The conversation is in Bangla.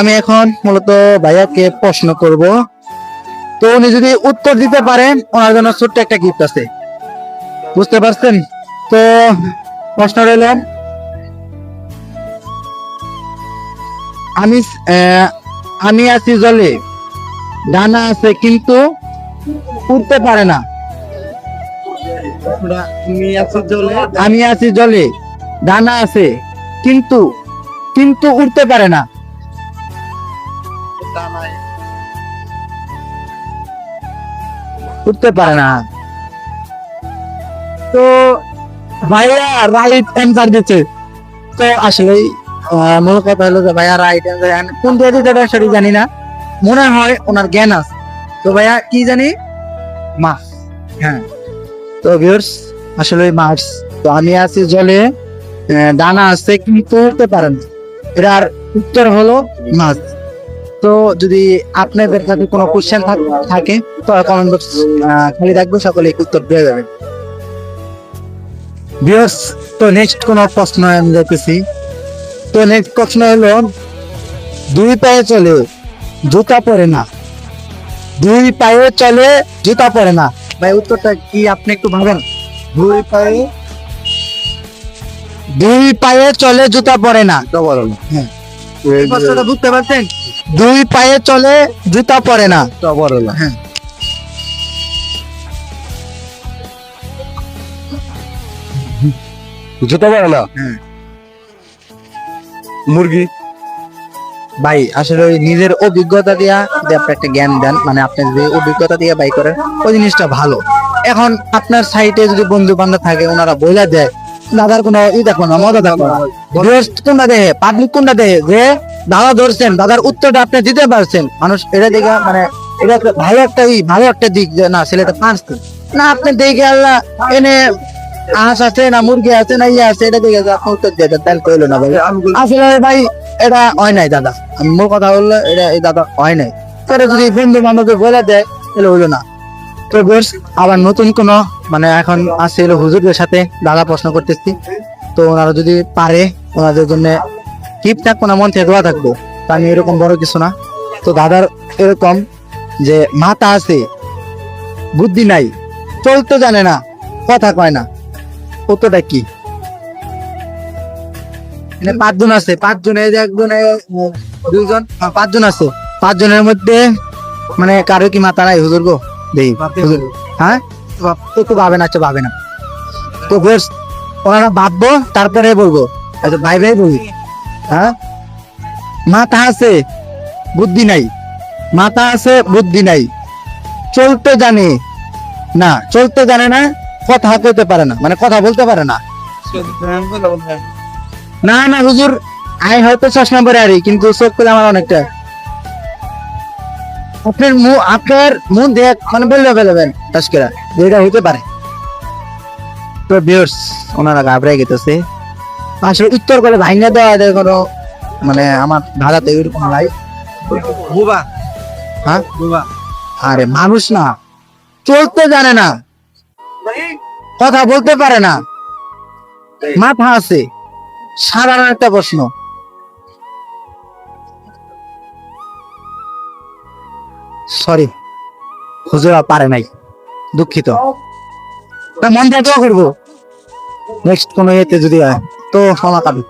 আমি এখন মূলত ভাইয়াকে প্রশ্ন করব। তো উনি যদি উত্তর দিতে পারেন ওনার জন্য ছোট্ট একটা গিফট আছে, বুঝতে পারছেন? তো প্রশ্ন রইল, আমি আমি আছি জলে, ডানা আছে কিন্তু উঠতে পারে না। আমি আছি জলে, ডানা আছে কিন্তু কিন্তু উঠতে পারে না। উঠতে পারে না। তো ভাইয়া রাইট অ্যান্সার দিচ্ছে। তো আসলে মূল কথা হলো যে ভাইয়া রাইট অ্যান্সার কোন দিয়ে দিতে সেটা জানি না, মনে হয় ওনার জ্ঞান আছে। তো ভাইয়া কি জানি, মাছ। হ্যাঁ, তো ভিউয়ার্স আসলে মাছ। তো আমি আছি জলে, ডানা আছে কিন্তু উঠতে পারেন, এটার উত্তর হলো মাছ। তো যদি আপনাদের কাছে কোনো কোশ্চেন থাকে তো কমেন্ট বক্স খালি রাখবো, সকলে উত্তর দিয়ে যাবেন। ভিউয়ার্স, তো নেক্সট কোন প্রশ্ন আমি দেখতেছি। তো নেক্সট প্রশ্ন হলো, দুই পায়ে চলে জুতা পরে না। দুই পায়ে চলে জুতা পরে না, ভাই উত্তরটা কি আপনি একটু ভাবেন। দুই পায়ে চলে জুতা পরে না, তো বলো না। হ্যাঁ, এই প্রশ্নটা বুঝতে পারছেন? দুই পায়ে চলে জুতা পরে না, তো বলো না। হ্যাঁ, জুতা পরে না, মুরগি। ভাই আসলে ওই নিজের অভিজ্ঞতা দিয়া যদি আপনি একটা জ্ঞান দেন, মানে আপনি যে অভিজ্ঞতা দিয়ে বাই করেন ওই জিনিসটা ভালো। এখন আপনার সাইটে যদি বন্ধু বান্ধব থাকে ওনারা বইলা দেয়, দাদার কোনো ই দেখো না, মজা দেখো না, কোনটা দেহে পাবলিক কোনটা দেহে যে দাদা ধরছেন, দাদার উত্তরটা আপনি দিতে পারছেন, মানুষ এটা দেখে মানে এটা ভালো একটা ভালো একটা দিক যে না ছেলেটা পারছে না। আপনি দেখে আল্লাহ এনে হাঁস আছে না মুরগি আছে না ইয়ে আছে, এটা দেখে আপনি উত্তর দিয়ে দেন, তাহলে কইলো না ভাই। আসলে ভাই এটা হয় নাই দাদা, আমি মোর কথা বললে এটা এই দাদা হয় নাই। তাহলে যদি বন্ধু বান্ধব বলে দেয় তাহলে হইলো না। তো বেশ, আবার নতুন কোন মানে এখন আছে হলো হুজুরদের সাথে দাদা প্রশ্ন করতেছি। তো ওনারা যদি পারে ওনাদের জন্য গিফট থাকবো না, মন থেকে দোয়া থাকবো। তা আমি এরকম বড় কিছু না। তো দাদার এরকম যে মাথা আছে বুদ্ধি নাই, চলতে জানে না, কথা কয় না, উত্তরটা কি? পাঁচজন আছে, পাঁচজনে একজনে দুইজন, পাঁচজন আছে, পাঁচজনের মধ্যে মানে কারো কি মাথা নাই হুজুর গো? দেই হুজুর, হ্যাঁ একটু ভাবেন, আচ্ছা ভাবে না। তো বেশ, ওনারা ভাববো তারপরে বলবো। আচ্ছা ভাই ভাই বলি, হ্যাঁ মাথা আছে বুদ্ধি নাই, মাথা আছে বুদ্ধি নাই, চলতে জানে না, চলতে জানে না, কথা কইতে পারে না, মানে কথা বলতে পারে না। না না হুজুর, আমি হয়তো চশমা পরে আরি কিন্তু চোখ পেলে আমার অনেকটা। আপনার মুখ দেখ মানে বললে ফেলবেন টাস্কেরা যেটা হইতে পারে। তো ভিউয়ার্স ওনারা ঘাবড়াই গেতেছে, আসলে উত্তর করে ভাইঙ্গা দেওয়া যায় কোনো মানে আমার ধাঁধাতে এরকম নাই। বুবা, হ্যাঁ বুবা, আরে মানুষ না, চলতে জানে না, কথা বলতে পারে না, মাথা আছে। সাধারণ একটা প্রশ্ন। সরি হুজুরা পারে নাই, দুঃখিত। মন দিয়ে দোয়া করবো নেক্সট কোনো ইয়েতে যদি হয় তো ক্ষমা পাবে।